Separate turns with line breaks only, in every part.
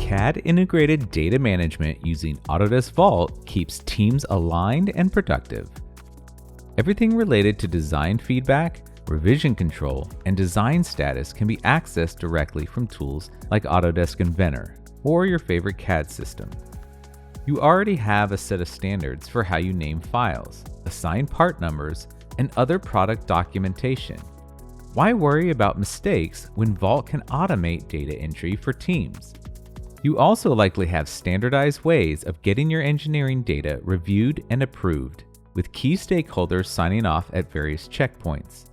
CAD integrated data management using Autodesk Vault keeps teams aligned and productive. Everything related to design feedback, revision control, and design status can be accessed directly from tools like Autodesk Inventor or your favorite CAD system. You already have a set of standards for how you name files, assign part numbers, and other product documentation. Why worry about mistakes when Vault can automate data entry for teams? You also likely have standardized ways of getting your engineering data reviewed and approved, with key stakeholders signing off at various checkpoints.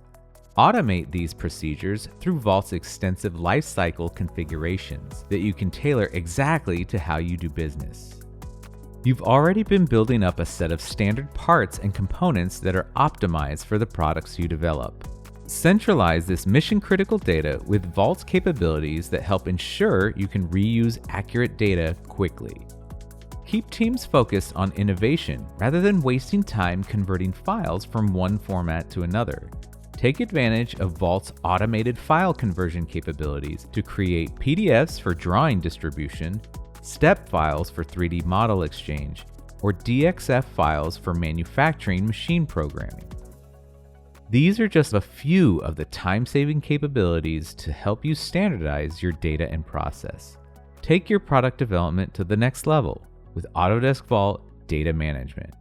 Automate these procedures through Vault's extensive lifecycle configurations that you can tailor exactly to how you do business. You've already been building up a set of standard parts and components that are optimized for the products you develop. Centralize this mission-critical data with Vault's capabilities that help ensure you can reuse accurate data quickly. Keep teams focused on innovation rather than wasting time converting files from one format to another. Take advantage of Vault's automated file conversion capabilities to create PDFs for drawing distribution, STEP files for 3D model exchange, or DXF files for manufacturing machine programming. These are just a few of the time-saving capabilities to help you standardize your data and process. Take your product development to the next level with Autodesk Vault Data Management.